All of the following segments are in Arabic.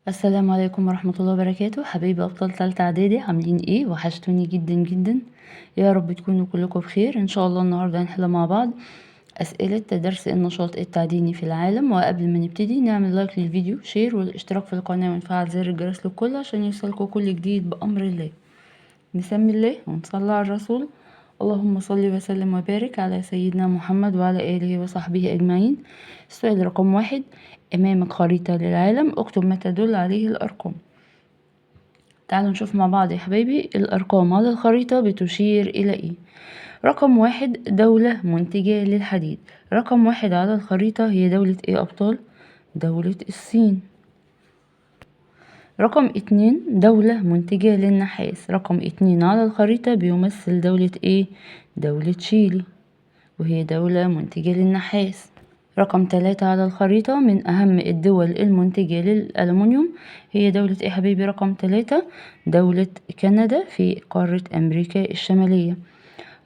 السلام عليكم ورحمة الله وبركاته. حبايبي أبطال تالتة إعدادي، عاملين ايه؟ وحشتوني جدا جدا. يا رب تكونوا كلكم بخير ان شاء الله. النهاردة هنحل مع بعض أسئلة درس النشاط التعديني في العالم. وقبل ما نبتدي نعمل لايك للفيديو، شير والاشتراك في القناة ونفعل زر الجرس للكل عشان يوصلكوا كل جديد بأمر الله. نسمي الله ونصلي على الرسول. اللهم صل وسلم وبارك على سيدنا محمد وعلى آله وصحبه أجمعين. السؤال رقم 1: أمامك خريطة للعالم، اكتب ما تدل عليه الأرقام. تعالوا نشوف مع بعض يا حبايبي الأرقام على الخريطة بتشير إلى إيه. رقم 1: دولة منتجة للحديد. رقم 1 على الخريطة هي دولة إيه أبطال؟ دولة الصين. رقم 2: دولة منتجة للنحاس. رقم 2 على الخريطة بيمثل دولة إيه؟ دولة تشيلي، وهي دولة منتجة للنحاس. رقم 3 على الخريطة من أهم الدول المنتجة للألمنيوم هي دولة إيه حبيبي؟ رقم 3 دولة كندا في قارة أمريكا الشمالية.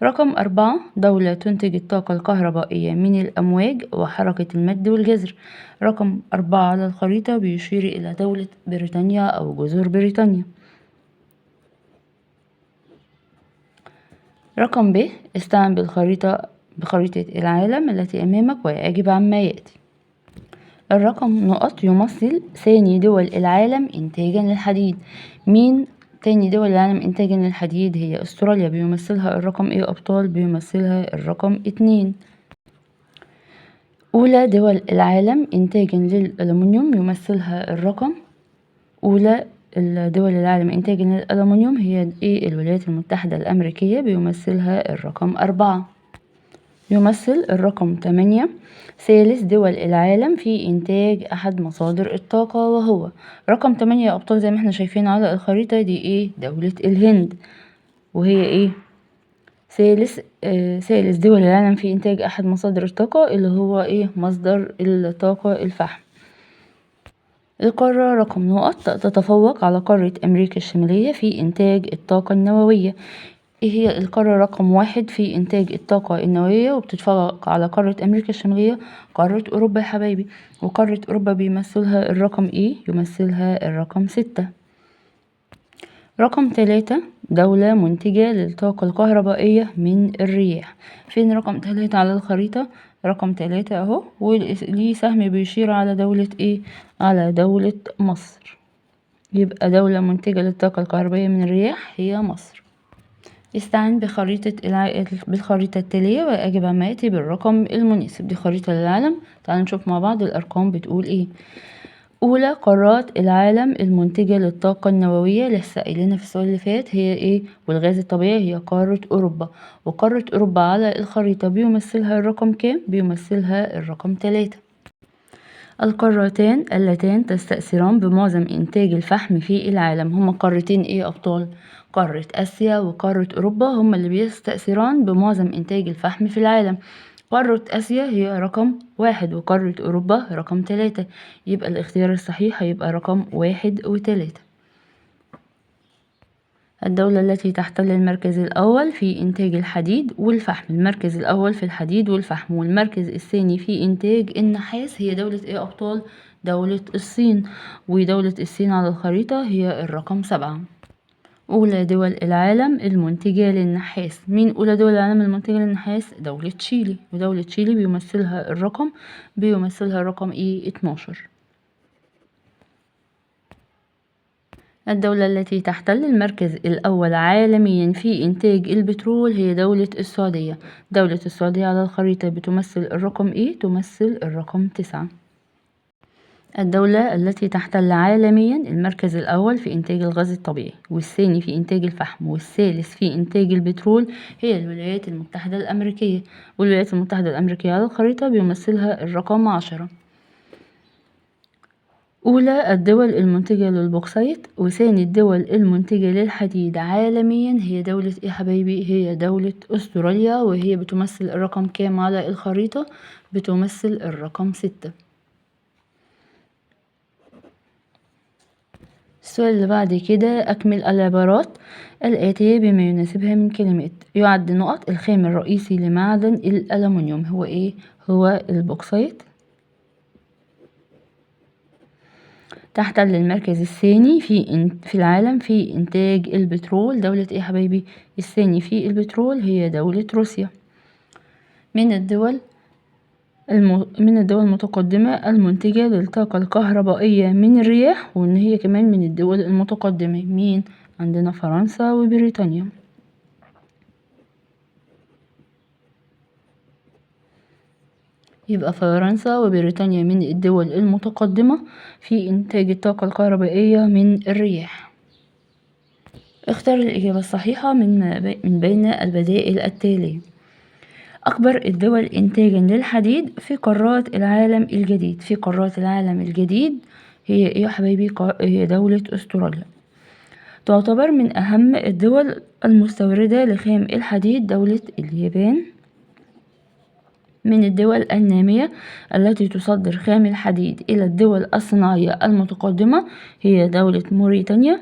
رقم 4: دولة تنتج الطاقة الكهربائية من الأمواج وحركة المد والجزر. رقم 4 على الخريطة بيشير إلى دولة بريطانيا أو جزر بريطانيا. رقم ب: استعن بخريطة العالم التي أمامك وأجب عما يأتي. الرقم نقط يمثل ثاني دول العالم إنتاجا للحديد. مين تاني دول العالم إنتاجا للحديد؟ هي أستراليا، بيمثلها الرقم إيه أبطال؟ بيمثلها الرقم 2. أولى دول العالم إنتاجا للألمنيوم يمثلها الرقم أولى الدول العالم إنتاجا للألمنيوم هي إيه؟ الولايات المتحدة الأمريكية، بيمثلها الرقم 4. يمثل الرقم 8 ثالث دول العالم في إنتاج أحد مصادر الطاقة، وهو رقم 8 يا أبطال. زي ما احنا شايفين على الخريطة دي إيه؟ دولة الهند، وهي إيه؟ ثالث دول العالم في إنتاج أحد مصادر الطاقة اللي هو إيه؟ مصدر الطاقة الفحم. القارة رقم نقط تتفوق على قارة أمريكا الشمالية في إنتاج الطاقة النووية. ايه هي القارة رقم 1 في إنتاج الطاقة النووية وبتتفوق على قارة أمريكا الشمالية؟ قارة أوروبا يا حبايبي. وقارة أوروبا بيمثلها الرقم ايه؟ يمثلها الرقم 6. رقم 3: دولة منتجة للطاقة الكهربائية من الرياح. فين رقم 3 على الخريطة؟ رقم 3 اهو، وليه سهم بيشير على دولة ايه؟ على دولة مصر. يبقى دولة منتجة للطاقة الكهربائية من الرياح هي مصر. استعن بالخريطة التالية وأجب عما يأتي بالرقم المناسب. دي خريطة للعالم، تعالوا نشوف مع بعض الأرقام بتقول ايه. أولى قارات العالم المنتجة للطاقة النووية، لسه قايلينها في السؤال اللي فات، هي ايه؟ والغاز الطبيعي، هي قارة أوروبا. وقارة أوروبا على الخريطة بيمثلها الرقم كام؟ بيمثلها الرقم 3. القارتان اللتان تستأثران بمعظم إنتاج الفحم في العالم هما قارتين ايه أبطال؟ قارة آسيا وقارة أوروبا هما اللي بيستأثران بمعظم إنتاج الفحم في العالم. قارة آسيا هي رقم 1 وقارة أوروبا رقم 3. يبقى الاختيار الصحيح هيبقى رقم 1 و3. الدولة التي تحتل المركز الأول في إنتاج الحديد والفحم. المركز الأول في الحديد والفحم والمركز الثاني في إنتاج النحاس هي دولة إيه أبطال؟ دولة الصين. ودولة الصين على الخريطة هي الرقم 7. أولى دول العالم المنتجة للنحاس. مين أولى دول العالم المنتجة للنحاس؟ دولة تشيلي، ودولة تشيلي بيمثلها الرقم إيه؟ 12. الدولة التي تحتل المركز الأول عالميا في إنتاج البترول هي دولة السعودية. دولة السعودية على الخريطة بتمثل الرقم إيه؟ تمثل الرقم 9. الدولة التي تحتل عالميا المركز الأول في إنتاج الغاز الطبيعي، والثاني في إنتاج الفحم، والثالث في إنتاج البترول هي الولايات المتحدة الأمريكية. والولايات المتحدة الأمريكية على الخريطة بيمثلها الرقم 10. أولى الدول المنتجة للبوكسيت وثاني الدول المنتجة للحديد عالميا هي دولة إيه حبايبي؟ هي دولة أستراليا، وهي بتمثل الرقم كام على الخريطة؟ بتمثل الرقم 6. السؤال اللي بعد كده: أكمل العبارات الآتية بما يناسبها من كلمات. يعد نقط الخام الرئيسي لمعدن الألمنيوم هو إيه؟ هو البوكسيت. تحتل المركز الثاني في العالم في إنتاج البترول. دولة إيه يا حبايبي؟ الثاني في البترول هي دولة روسيا. من الدول المتقدمة المنتجة للطاقة الكهربائية من الرياح، وإن هي كمان من الدول المتقدمة. مين؟ عندنا فرنسا وبريطانيا. يبقى فرنسا وبريطانيا من الدول المتقدمة في إنتاج الطاقة الكهربائية من الرياح. اختر الإجابة الصحيحة من بين البدائل التالية. أكبر الدول إنتاجا للحديد في قارات العالم الجديد. في قارات العالم الجديد هي إيه يا حبايبي؟ هي دولة أستراليا. تعتبر من أهم الدول المستوردة لخام الحديد دولة اليابان. من الدول النامية التي تصدر خام الحديد إلى الدول الصناعية المتقدمة هي دولة موريتانيا.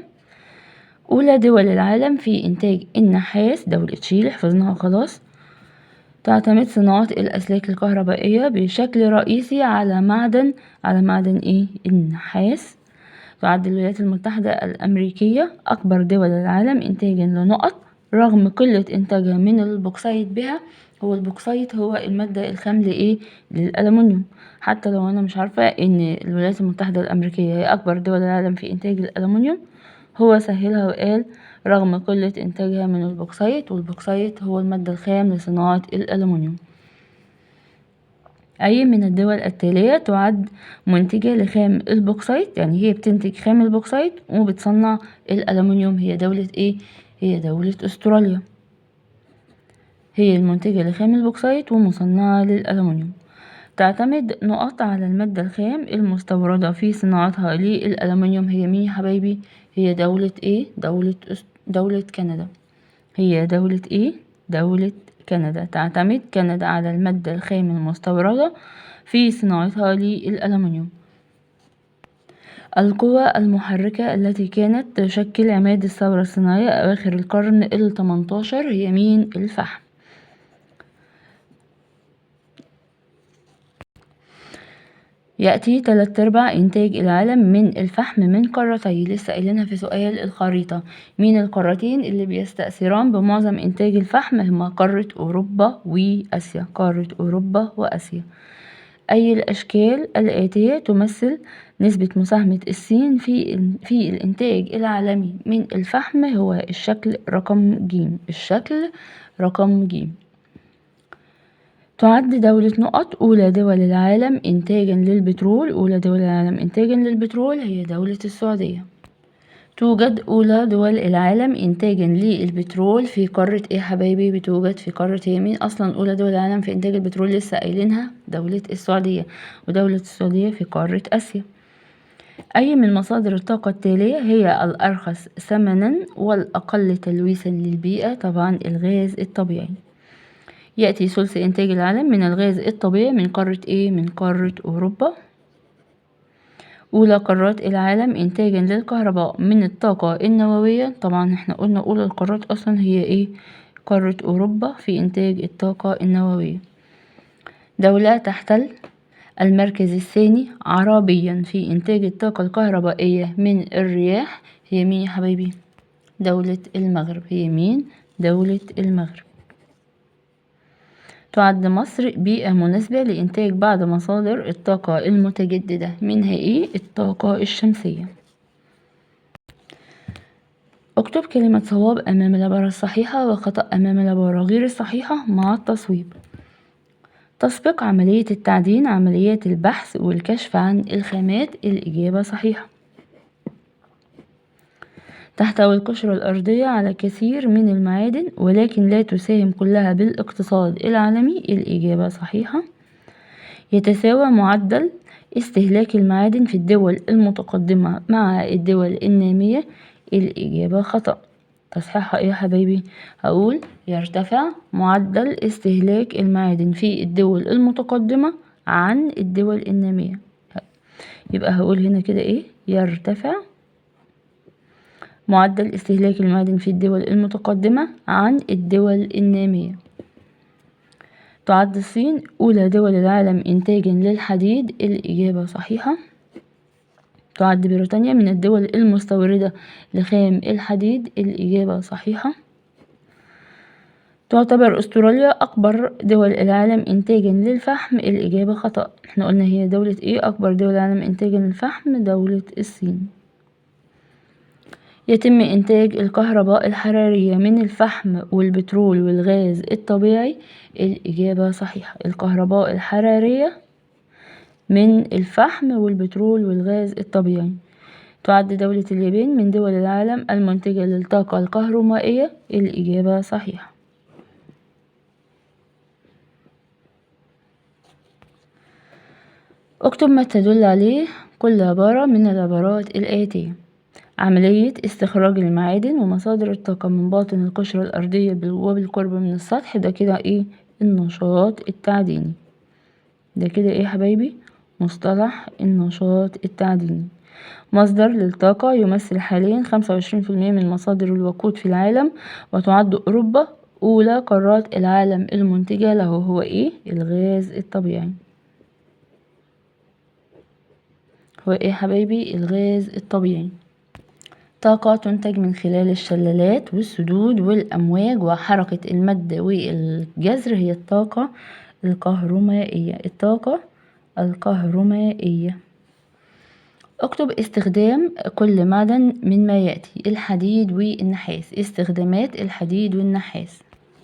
أولى دول العالم في إنتاج النحاس دولة تشيلي، حفظناها خلاص. تعتمد صناعة الأسلاك الكهربائية بشكل رئيسي على معدن إيه؟ النحاس. تعد الولايات المتحدة الأمريكية أكبر دول العالم إنتاجا لنقط رغم قلة إنتاجها من البوكسايت بها. هو البوكسايت هو المادة الخام لإيه؟ للألمنيوم. حتى لو أنا مش عارفة إن الولايات المتحدة الأمريكية هي أكبر دول العالم في إنتاج الألمنيوم، هو سهلها وقال رغم قلة إنتاجها من البوكسايت، والبوكسايت هو المادة الخام لصناعة الألمنيوم. أي من الدول التالية تعد منتجة لخام البوكسايت؟ يعني هي بتنتج خام البوكسايت وبتصنع الألمنيوم. هي دولة إيه؟ هي دولة أستراليا. هي المنتجة لخام البوكسايت ومصنعة للألمنيوم. تعتمد نقط على المادة الخام المستوردة في صناعتها للألمنيوم. هي مين يا حبايبي؟ هي دولة إيه؟ دولة كندا. هي دولة إيه؟ دولة كندا. تعتمد كندا على المادة الخام المستوردة في صناعتها للألمنيوم. القوى المحركة التي كانت تشكل عماد الثورة الصناعية أواخر القرن ال18 هي مين؟ الفحم. يأتي 3/4 إنتاج العالم من الفحم من قارتين. لسه قايلينها في سؤال الخريطة. مين القارتين اللي بيستأثران بمعظم إنتاج الفحم؟ هما قارة أوروبا وآسيا. قارة أوروبا وآسيا. أي الأشكال الآتية تمثل نسبة مساهمة الصين في الإنتاج العالمي من الفحم؟ هو الشكل رقم ج. الشكل رقم ج. تعد دولة نقط أولى دول العالم إنتاجا للبترول. أولى دول العالم إنتاجا للبترول هي دولة السعودية. توجد أولى دول العالم إنتاجا للبترول في قارة إيه حبايبي؟ بتوجد في قارة هي مين أصلا أولى دول العالم في إنتاج البترول؟ لسه قايلينها دولة السعودية، ودولة السعودية في قارة آسيا. أي من مصادر الطاقة التالية هي الأرخص ثمنا والأقل تلويثا للبيئة؟ طبعا الغاز الطبيعي. يأتي ثلث إنتاج العالم من الغاز الطبيعي من قارة إيه؟ من قارة أوروبا. أولى قارات العالم إنتاجا للكهرباء من الطاقة النووية. طبعا احنا قلنا أولى القارات أصلا هي إيه؟ قارة أوروبا في إنتاج الطاقة النووية. دولة تحتل المركز الثاني عربيا في إنتاج الطاقة الكهربائية من الرياح هي مين يا حبايبي؟ دولة المغرب. هي مين؟ دولة المغرب. تعد مصر بيئة مناسبة لإنتاج بعض مصادر الطاقة المتجددة، منها إيه؟ الطاقة الشمسية. اكتب كلمة صواب أمام العبارة الصحيحة وخطأ أمام العبارة غير الصحيحة مع التصويب. تسبق عملية التعدين عمليات البحث والكشف عن الخامات. الإجابة صحيحة. تحتوي القشرة الأرضية على كثير من المعادن ولكن لا تساهم كلها بالاقتصاد العالمي. الإجابة صحيحة. يتساوى معدل استهلاك المعادن في الدول المتقدمة مع الدول النامية. الإجابة خطأ. تصحيحها إيه يا حبايبي؟ هقول يرتفع معدل استهلاك المعادن في الدول المتقدمة عن الدول النامية. يبقى هقول هنا كده إيه؟ يرتفع معدل استهلاك المعادن في الدول المتقدمة عن الدول النامية. تعد الصين أولى دول العالم إنتاجا للحديد. الإجابة صحيحة. تعد بريطانيا من الدول المستوردة لخام الحديد. الإجابة صحيحة. تعتبر أستراليا أكبر دول العالم إنتاجا للفحم. الإجابة خطأ. احنا قلنا هي دولة ايه أكبر دول العالم إنتاجا للفحم؟ دولة الصين. يتم إنتاج الكهرباء الحرارية من الفحم والبترول والغاز الطبيعي. الإجابة صحيحة. الكهرباء الحرارية من الفحم والبترول والغاز الطبيعي. تعد دولة اليابان من دول العالم المنتجة للطاقة الكهرومائية. الإجابة صحيحة. اكتب ما تدل عليه كل عبارة من العبارات الآتية: عملية استخراج المعادن ومصادر الطاقة من باطن القشرة الأرضية وبالقرب من السطح. ده كده ايه؟ النشاط التعديني. ده كده ايه يا حبايبي؟ مصطلح النشاط التعديني. مصدر للطاقة يمثل حاليا 25% من مصادر الوقود في العالم، وتعد أوروبا أولى قارات العالم المنتجة له. هو ايه؟ الغاز الطبيعي. هو ايه يا حبايبي؟ الغاز الطبيعي. طاقة تنتج من خلال الشلالات والسدود والأمواج وحركة المد والجزر هي الطاقة الكهرومائية. الطاقة الكهرومائية. اكتب استخدام كل معدن من ما يأتي: الحديد والنحاس. استخدامات الحديد والنحاس.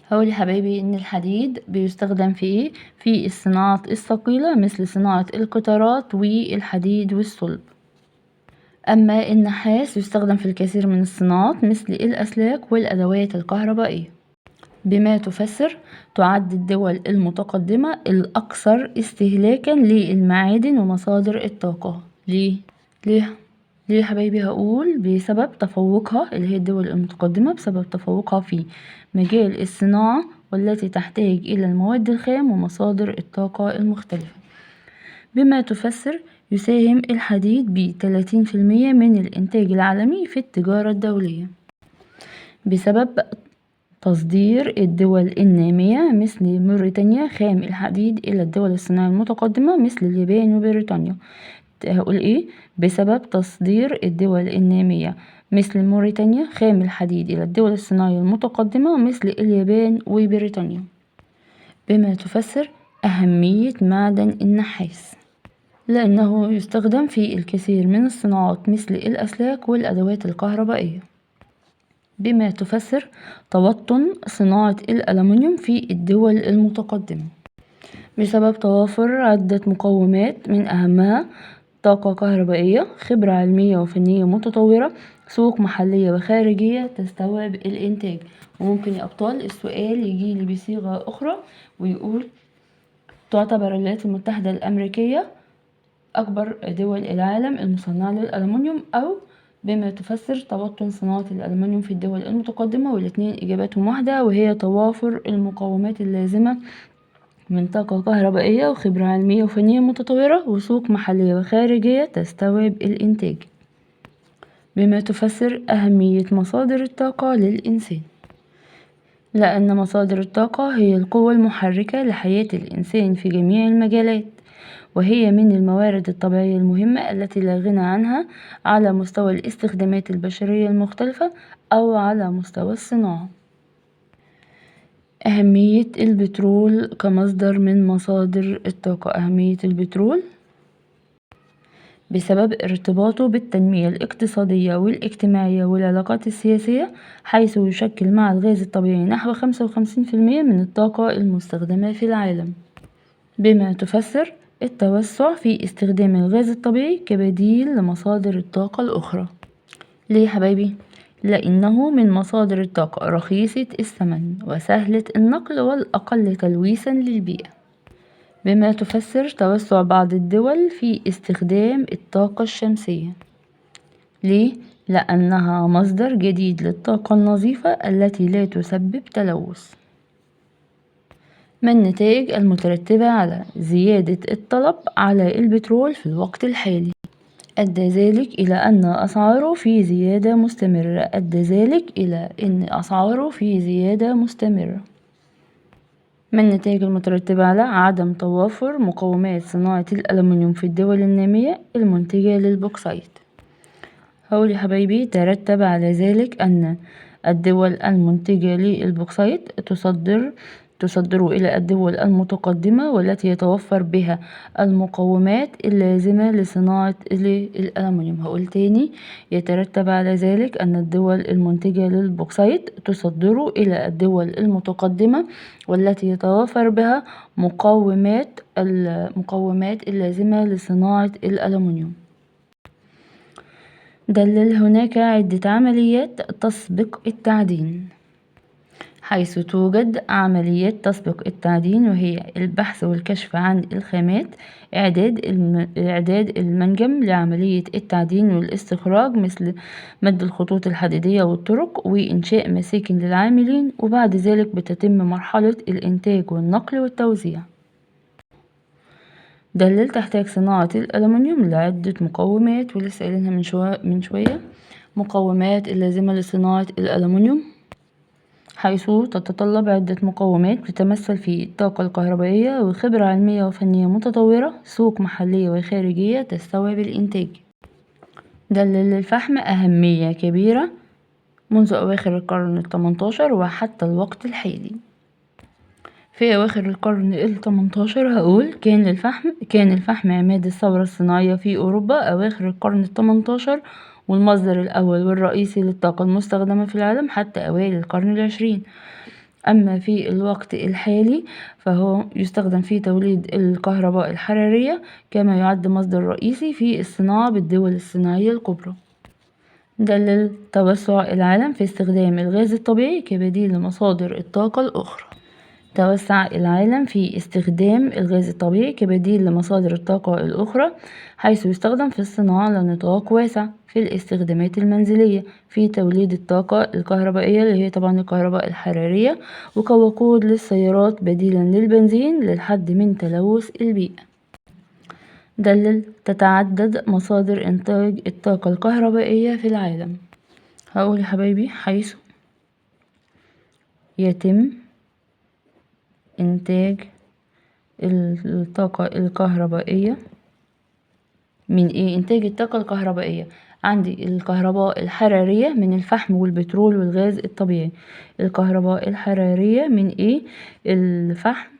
هقول يا حبايبي ان الحديد بيستخدم في ايه؟ في الصناعات الثقيلة مثل صناعة القطارات والحديد والصلب. أما النحاس يستخدم في الكثير من الصناعات مثل الأسلاك والأدوات الكهربائية. بما تفسر تعد الدول المتقدمة الأكثر استهلاكا للمعادن ومصادر الطاقة. ليه؟ ليه يا حبايبي؟ هقول بسبب تفوقها، اللي هي الدول المتقدمة، بسبب تفوقها في مجال الصناعة والتي تحتاج إلى المواد الخام ومصادر الطاقة المختلفة. بما تفسر يساهم الحديد ب30% من الإنتاج العالمي في التجارة الدولية. بسبب تصدير الدول النامية مثل موريتانيا خام الحديد إلى الدول الصناعية المتقدمة مثل اليابان وبريطانيا. هقول إيه؟ بسبب تصدير الدول النامية مثل موريتانيا خام الحديد إلى الدول الصناعية المتقدمة مثل اليابان وبريطانيا. بما تفسر أهمية معدن النحاس، لأنه يستخدم في الكثير من الصناعات مثل الأسلاك والأدوات الكهربائية. بما تفسر توطن صناعة الألمنيوم في الدول المتقدمة، بسبب توافر عدة مقومات من أهمها طاقة كهربائية، خبرة علمية وفنية متطورة، سوق محلية وخارجية تستوعب الإنتاج. وممكن يا أبطال السؤال يجيلي بصيغة أخرى ويقول: تعتبر الولايات المتحدة الأمريكية أكبر دول العالم المصنعة للألمنيوم، أو بما تفسر توطن صناعة الألمنيوم في الدول المتقدمة. والاتنين إجاباتهم واحدة، وهي توافر المقومات اللازمة من طاقة كهربائية وخبرة علمية وفنية متطورة وسوق محلية وخارجية تستوعب الإنتاج. بما تفسر أهمية مصادر الطاقة للإنسان، لأن مصادر الطاقة هي القوة المحركة لحياة الإنسان في جميع المجالات، وهي من الموارد الطبيعية المهمة التي لا غنى عنها على مستوى الاستخدامات البشرية المختلفة أو على مستوى الصناعة. أهمية البترول كمصدر من مصادر الطاقة. أهمية البترول بسبب ارتباطه بالتنمية الاقتصادية والاجتماعية والعلاقات السياسية، حيث يشكل مع الغاز الطبيعي نحو 55% من الطاقة المستخدمة في العالم. بما تفسر التوسع في استخدام الغاز الطبيعي كبديل لمصادر الطاقة الأخرى. ليه يا حبايبي؟ لأنه من مصادر الطاقة رخيصة الثمن وسهلة النقل والأقل تلويثا للبيئة. بما تفسر توسع بعض الدول في استخدام الطاقة الشمسية. ليه؟ لأنها مصدر جديد للطاقة النظيفة التي لا تسبب تلوث. ما النتائج المترتبة على زيادة الطلب على البترول في الوقت الحالي؟ أدى ذلك إلى أن أسعاره في زيادة مستمرة. أدى ذلك إلى أن أسعاره في زيادة مستمرة. من النتائج المترتبة على عدم توافر مقومات صناعة الألمنيوم في الدول النامية المنتجة للبوكسايت. هقول يا حبايبي ترتب على ذلك أن الدول المنتجة للبوكسايت تصدر إلى الدول المتقدمة والتي يتوفر بها المقومات اللازمة لصناعة الألمنيوم. هقول تاني، يترتب على ذلك أن الدول المنتجة للبوكسايت تصدر إلى الدول المتقدمة والتي يتوفر بها المقومات اللازمة لصناعة الألمنيوم. دلل هناك عدة عمليات تسبق التعدين، حيث توجد عمليات تسبق التعدين وهي البحث والكشف عن الخامات، إعداد المنجم لعملية التعدين والاستخراج مثل مد الخطوط الحديدية والطرق وإنشاء مساكن للعاملين، وبعد ذلك بتتم مرحلة الإنتاج والنقل والتوزيع. دلل تحتاج صناعة الألمنيوم لعدة مقومات، ولسه قايلينها من شوية مقومات اللازمة لصناعة الألمنيوم، حيث تتطلب عدة مقومات بتتمثل في الطاقة الكهربائية وخبرة علمية وفنية متطورة، سوق محلية وخارجية تستوعب الإنتاج. دلل للفحم أهمية كبيرة منذ أواخر القرن الثمنتاشر وحتى الوقت الحالي. في أواخر القرن الثمنتاشر هقول كان الفحم عماد الثورة الصناعية في أوروبا أواخر القرن الثمنتاشر، والمصدر الأول والرئيسي للطاقة المستخدمة في العالم حتى أوائل القرن العشرين. أما في الوقت الحالي فهو يستخدم في توليد الكهرباء الحرارية، كما يعد مصدر رئيسي في الصناعة بالدول الصناعية الكبرى. دلل توسع العالم في استخدام الغاز الطبيعي كبديل لمصادر الطاقة الأخرى. توسع العالم في استخدام الغاز الطبيعي كبديل لمصادر الطاقة الأخرى، حيث يستخدم في الصناعة على نطاق واسع في الاستخدامات المنزلية في توليد الطاقة الكهربائية اللي هي طبعا الكهرباء الحرارية، وكوقود للسيارات بديلا للبنزين للحد من تلوث البيئة. دلل تتعدد مصادر إنتاج الطاقة الكهربائية في العالم. هقول يا حبايبي حيث يتم إنتاج الطاقة الكهربائية من إنتاج الطاقة الكهربائية عندي الكهرباء الحرارية من الفحم والبترول والغاز الطبيعي. الكهرباء الحرارية من الفحم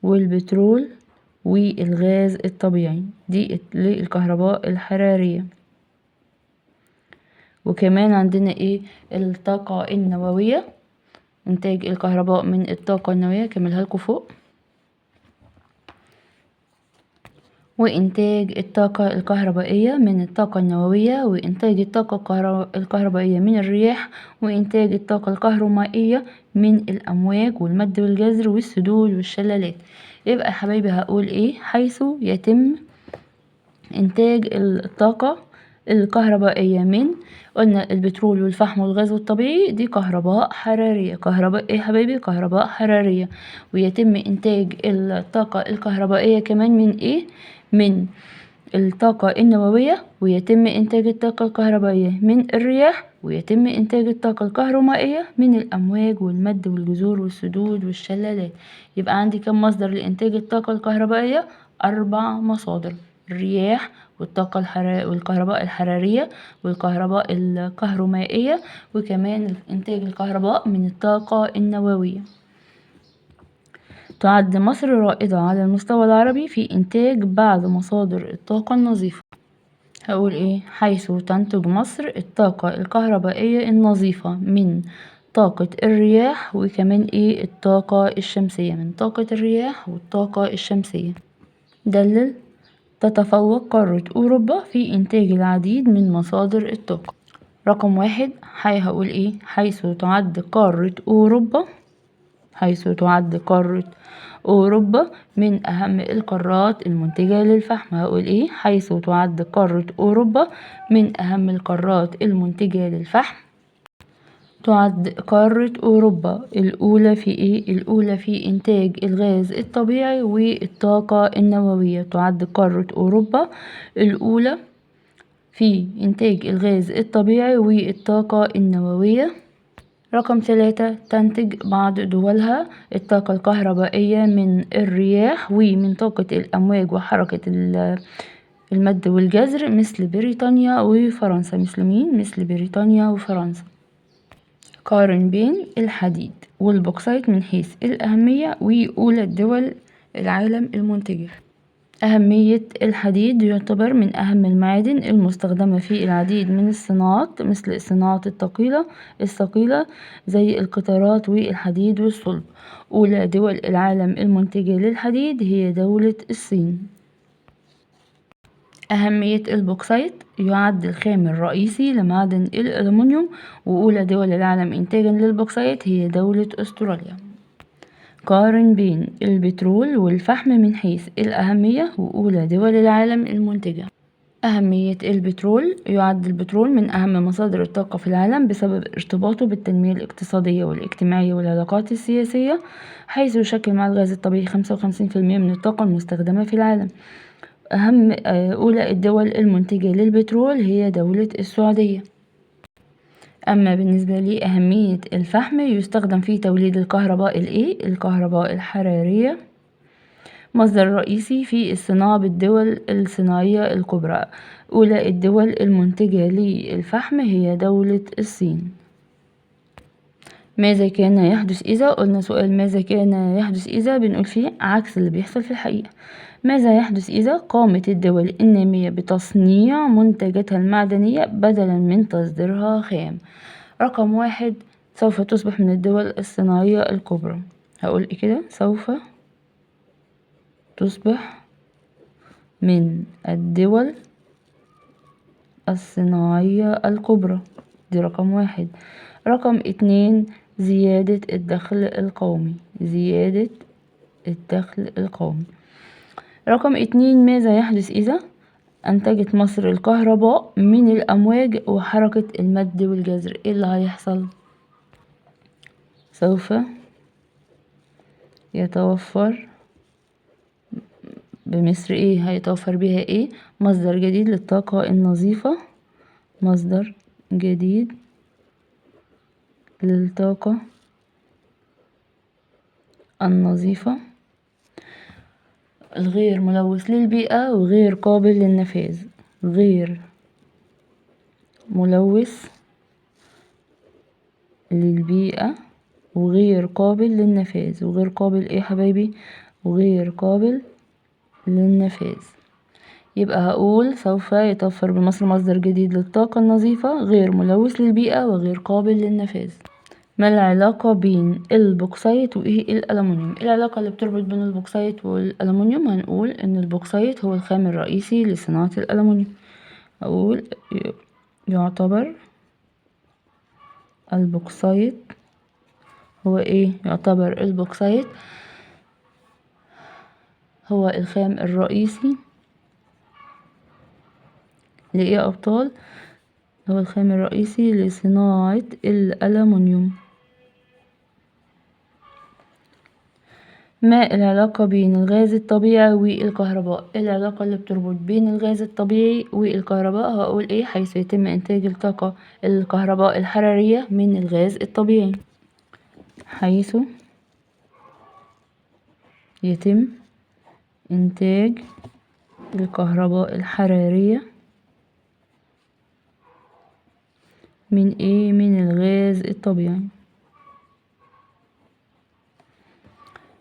والبترول والغاز الطبيعي، دي للكهرباء الحرارية. وكمان عندنا الطاقة النووية، إنتاج الكهرباء من الطاقة النووية، كملها لكم فوق. وإنتاج الطاقة الكهربائية من الطاقة النووية، وإنتاج الطاقة الكهربائية من الرياح، وإنتاج الطاقة الكهرومائية من الأمواج والمد والجزر والسدود والشلالات. يبقى يا حبايبي هقول حيث يتم إنتاج الطاقة الكهربائية من قلنا البترول والفحم والغاز الطبيعي، دي كهرباء حرارية. كهرباء يا حبايبي؟ كهرباء حرارية. ويتم إنتاج الطاقة الكهربائية كمان من الطاقة النووية، ويتم إنتاج الطاقة الكهربائية من الرياح، ويتم إنتاج الطاقة الكهرومائية من الأمواج والمد والجزر والسدود والشلالات. يبقى عندي كم مصدر لإنتاج الطاقة الكهربائية؟ 4 مصادر: الرياح والكهرباء الحرارية والكهرباء الكهرومائية، وكمان إنتاج الكهرباء من الطاقة النووية. تعد مصر رائدة على المستوى العربي في إنتاج بعض مصادر الطاقة النظيفة. هقول حيث تنتج مصر الطاقة الكهربائية النظيفة من طاقة الرياح، وكمان الطاقة الشمسية، من طاقة الرياح والطاقة الشمسية. دلل تتفوق قارة أوروبا في إنتاج العديد من مصادر الطاقة. رقم 1 هقول حيث تعد قارة أوروبا من أهم القارات المنتجة للفحم. هقول حيث تعد قارة أوروبا من أهم القارات المنتجة للفحم. تعد قارة أوروبا الأولى في إنتاج الغاز الطبيعي والطاقة النووية. تعد قارة أوروبا الأولى في إنتاج الغاز الطبيعي والطاقة النووية. رقم 3 تنتج بعض دولها الطاقة الكهربائية من الرياح ومن طاقة الأمواج وحركة المد والجزر مثل بريطانيا وفرنسا. مثل مين؟ مثل بريطانيا وفرنسا. قارن بين الحديد والبوكسايت من حيث الأهمية وأولى دول العالم المنتجة. أهمية الحديد يعتبر من أهم المعادن المستخدمة في العديد من الصناعات مثل الصناعات الثقيلة زي القطارات والحديد والصلب. أولى دول العالم المنتجة للحديد هي دولة الصين. أهمية البوكسايت يعد الخام الرئيسي لمعدن الألمنيوم، وأولى دول العالم إنتاجا للبوكسايت هي دولة أستراليا. قارن بين البترول والفحم من حيث الأهمية وأولى دول العالم المنتجة. أهمية البترول يعد البترول من أهم مصادر الطاقة في العالم بسبب ارتباطه بالتنمية الاقتصادية والاجتماعية والعلاقات السياسية، حيث يشكل مع الغاز الطبيعي 55% من الطاقة المستخدمة في العالم. أولى الدول المنتجة للبترول هي دولة السعودية. أما بالنسبة لأهمية الفحم يستخدم في توليد الكهرباء الكهرباء الحرارية، مصدر رئيسي في الصناعة بالدول الصناعية الكبرى. أولى الدول المنتجة للفحم هي دولة الصين. ماذا كان يحدث إذا؟ قلنا سؤال ماذا كان يحدث إذا بنقول فيه عكس اللي بيحصل في الحقيقة. ماذا يحدث إذا قامت الدول النامية بتصنيع منتجاتها المعدنية بدلا من تصديرها خام؟ رقم 1 سوف تصبح من الدول الصناعية الكبرى. هقول إيه كده؟ سوف تصبح من الدول الصناعية الكبرى، دي رقم 1. رقم 2 زيادة الدخل القومي، زيادة الدخل القومي. رقم 2 ماذا يحدث إذا أنتجت مصر الكهرباء من الأمواج وحركة المد والجزر؟ إيه اللي هيحصل؟ سوف يتوفر بمصر إيه؟ هيتوفر بها إيه؟ مصدر جديد للطاقة النظيفة، مصدر جديد للطاقة النظيفة الغير ملوث للبيئة وغير قابل للنفاذ، غير ملوث للبيئة وغير قابل للنفاذ. وغير قابل ايه يا حبايبي؟ وغير قابل للنفاذ. يبقى هقول سوف يتوفر بمصر مصدر جديد للطاقة النظيفة غير ملوث للبيئة وغير قابل للنفاذ. ما العلاقة بين البوكسايت وايه الألمنيوم؟ العلاقة اللي بتربط بين البوكسايت والألمنيوم هنقول ان البوكسايت هو الخام الرئيسي لصناعة الألمنيوم. أقول يعتبر البوكسايت هو ايه؟ يعتبر البوكسايت هو الخام الرئيسي لإيه يا أبطال؟ هو الخام الرئيسي لصناعة الألمنيوم. ما العلاقة بين الغاز الطبيعي والكهرباء؟ العلاقة اللي بتربط بين الغاز الطبيعي والكهرباء هقول ايه؟ حيث يتم إنتاج الطاقة الكهرباء الحرارية من الغاز الطبيعي. حيث يتم إنتاج الكهرباء الحرارية من ايه؟ من الغاز الطبيعي.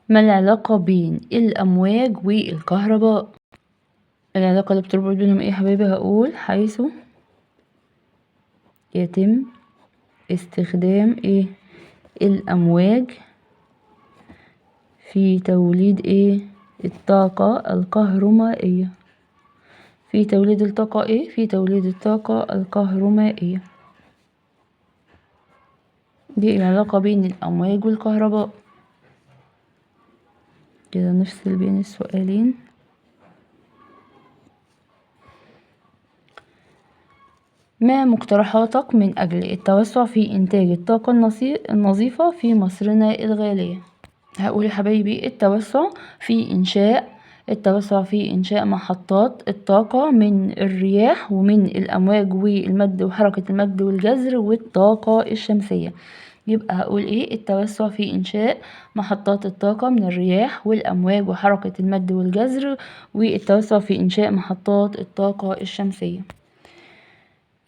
ما العلاقة بين الأمواج والكهرباء؟ العلاقة اللي بتربط بينهم ايه يا حبايبي؟ هقول حيث يتم استخدام ايه؟ الأمواج في توليد ايه؟ الطاقة الكهرومائية. في توليد الطاقة ايه؟ في توليد الطاقة الكهرومائية. دي العلاقة بين الأمواج والكهرباء. كده نفصل بين السؤالين. ما مقترحاتك من أجل التوسع في إنتاج الطاقة النظيفة في مصرنا الغالية؟ هقول يا حبايبي التوسع في إنشاء محطات الطاقة من الرياح ومن الأمواج والمد وحركة المد والجزر والطاقة الشمسية. يبقى هقول ايه؟ التوسع في إنشاء محطات الطاقة من الرياح والأمواج وحركة المد والجزر، والتوسع في إنشاء محطات الطاقة الشمسية.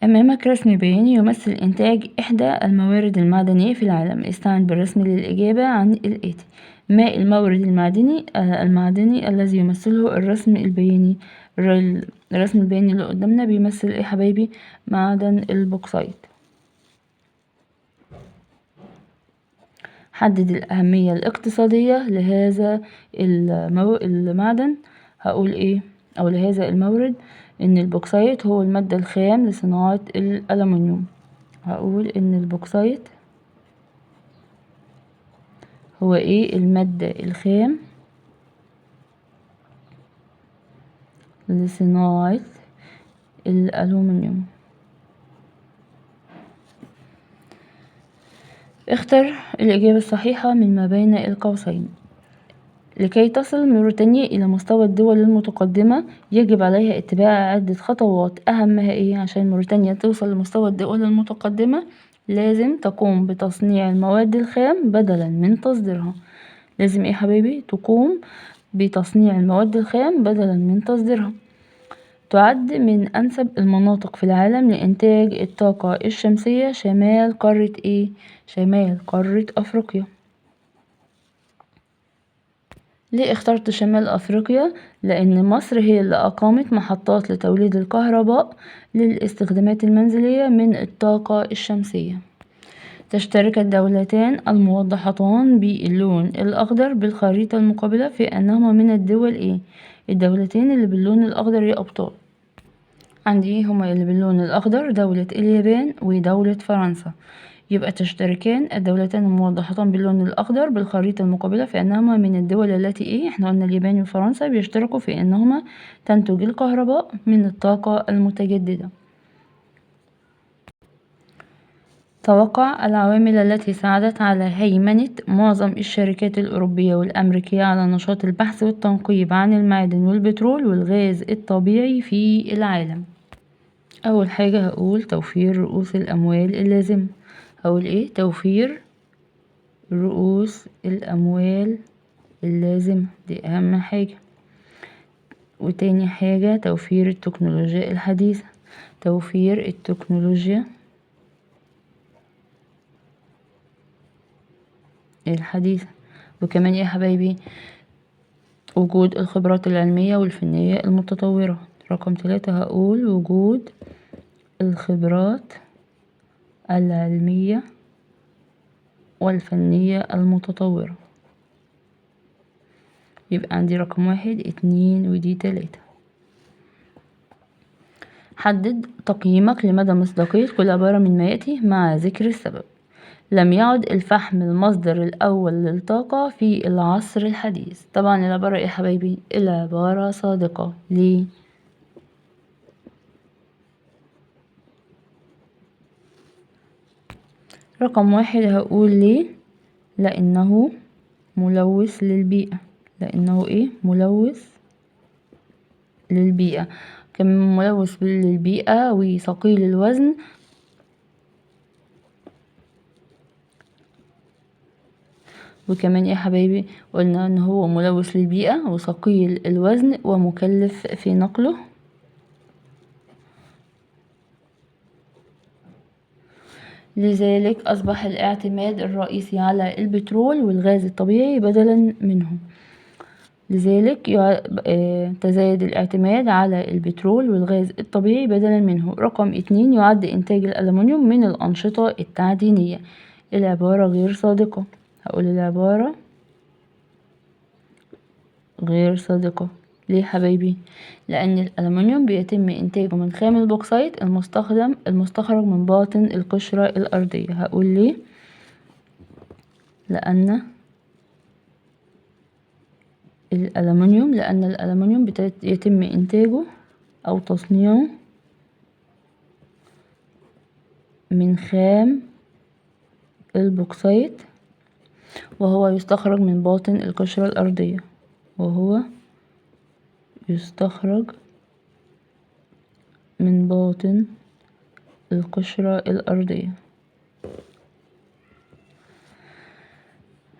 أمامك رسم بياني يمثل إنتاج إحدى الموارد المعدنية في العالم. استعن بالرسم للإجابة عن الآتي: ما المورد المعدني الذي يمثله الرسم البياني؟ الرسم البياني اللي قدامنا بيمثل إيه حبايبي؟ معدن البوكسايت. حدد الأهمية الاقتصادية لهذا المعدن. هقول إيه؟ أو لهذا المورد إن البوكسايت هو المادة الخام لصناعة الألمنيوم. هقول إن البوكسايت هو إيه؟ المادة الخام لصناعة الألومنيوم. اختر الإجابة الصحيحة من ما بين القوسين. لكي تصل موريتانيا إلى مستوى الدول المتقدمة يجب عليها اتباع عدة خطوات. أهمها إيه؟ عشان موريتانيا توصل لمستوى الدول المتقدمة لازم تقوم بتصنيع المواد الخام بدلا من تصديرها. لازم إيه حبايبي؟ تقوم بتصنيع المواد الخام بدلا من تصديرها. تعد من أنسب المناطق في العالم لإنتاج الطاقة الشمسية شمال قارة إيه؟ شمال قارة أفريقيا. ليه اخترت شمال أفريقيا؟ لأن مصر هي اللي أقامت محطات لتوليد الكهرباء للاستخدامات المنزلية من الطاقة الشمسية. تشترك الدولتان الموضحتان باللون الأخضر بالخريطة المقابلة في أنهما من الدول إيه؟ الدولتين اللي باللون الأخضر يا أبطال عندي هما اللي باللون الأخضر دولة اليابان ودولة فرنسا. يبقى تشتركان الدولتان الموضحتان باللون الأخضر بالخريطة المقابلة في أنهما من الدول التي إيه؟ إحنا قلنا اليابان وفرنسا بيشتركوا في أنهما تنتج الكهرباء من الطاقة المتجددة. توقع العوامل التي ساعدت على هيمنة معظم الشركات الأوروبية والأمريكية على نشاط البحث والتنقيب عن المعادن والبترول والغاز الطبيعي في العالم. أول حاجة هقول توفير رؤوس الأموال اللازمة. هقول إيه؟ توفير رؤوس الأموال اللازمة، دي أهم حاجة. وتاني حاجة توفير التكنولوجيا الحديثة. توفير التكنولوجيا الحديثة. وكمان يا حبايبي وجود الخبرات العلمية والفنية المتطورة. رقم 3 هقول وجود الخبرات العلمية والفنية المتطورة. يبقى عندي رقم 1 2 ودي 3. حدد تقييمك لمدى مصداقية كل عبارة من ما يأتي مع ذكر السبب. لم يعد الفحم المصدر الأول للطاقة في العصر الحديث. طبعا العبارة إيه يا حبايبي؟ العبارة صادقة. ليه؟ رقم 1 هقول ليه؟ لأنه ملوث للبيئة. لأنه إيه؟ ملوث للبيئة. كمان ملوث للبيئة وثقيل الوزن. وكمان يا حبايبي قلنا ان هو ملوث للبيئة وثقيل الوزن ومكلف في نقله. لذلك أصبح الاعتماد الرئيسي على البترول والغاز الطبيعي بدلا منه. لذلك تزايد الاعتماد على البترول والغاز الطبيعي بدلا منه. رقم 2 يعد إنتاج الألمنيوم من الأنشطة التعدينية. العبارة غير صادقة. هقول العبارة غير صادقة. ليه حبايبي؟ لأن الألمنيوم بيتم إنتاجه من خام البوكسايت المستخرج من باطن القشرة الأرضية. هقول ليه؟ لأن الألمنيوم يتم إنتاجه أو تصنيعه من خام البوكسايت وهو يستخرج من باطن القشرة الأرضية. وهو يستخرج من باطن القشرة الأرضية.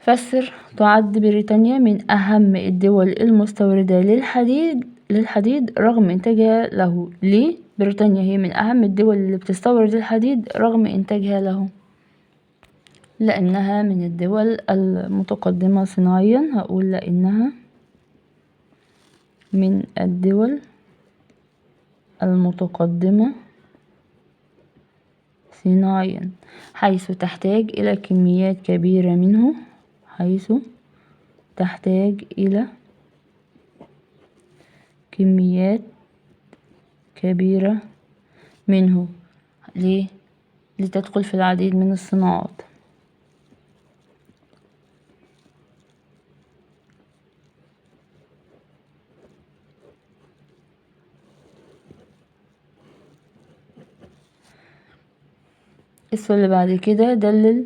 فسر. تعد بريطانيا من أهم الدول المستوردة للحديد رغم إنتاجها له. ليه بريطانيا هي من أهم الدول اللي بتستورد الحديد رغم إنتاجها له؟ لأنها من الدول المتقدمة صناعيا. هقول لأنها من الدول المتقدمة صناعيا حيث تحتاج إلى كميات كبيرة منه. حيث تحتاج إلى كميات كبيرة منه. ليه؟ لتدخل في العديد من الصناعات. السؤال اللي بعد كده، دلل.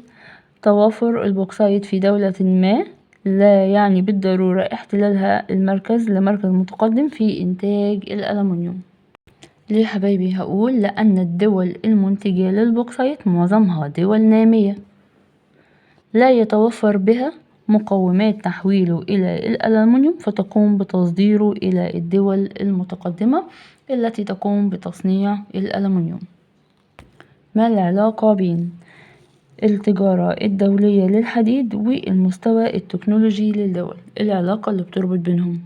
توافر البوكسايت في دولة ما لا يعني بالضرورة احتلالها المركز متقدم في إنتاج الألمنيوم. ليه يا حبايبي؟ هقول لأن الدول المنتجة للبوكسايت معظمها دول نامية لا يتوفر بها مقومات تحويله إلى الألمنيوم، فتقوم بتصديره إلى الدول المتقدمة التي تقوم بتصنيع الألمنيوم. ما العلاقة بين التجارة الدولية للحديد والمستوى التكنولوجي للدول؟ العلاقة اللي بتربط بينهم.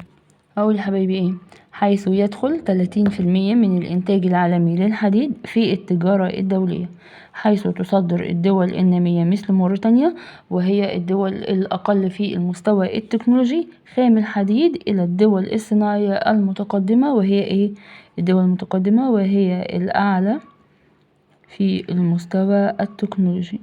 أقول يا حبايبي إيه؟ حيث يدخل 30% من الإنتاج العالمي للحديد في التجارة الدولية، حيث تصدر الدول النامية مثل موريتانيا وهي الدول الأقل في المستوى التكنولوجي خام الحديد إلى الدول الصناعية المتقدمة وهي إيه؟ الدول المتقدمة وهي الأعلى في المستوى التكنولوجي.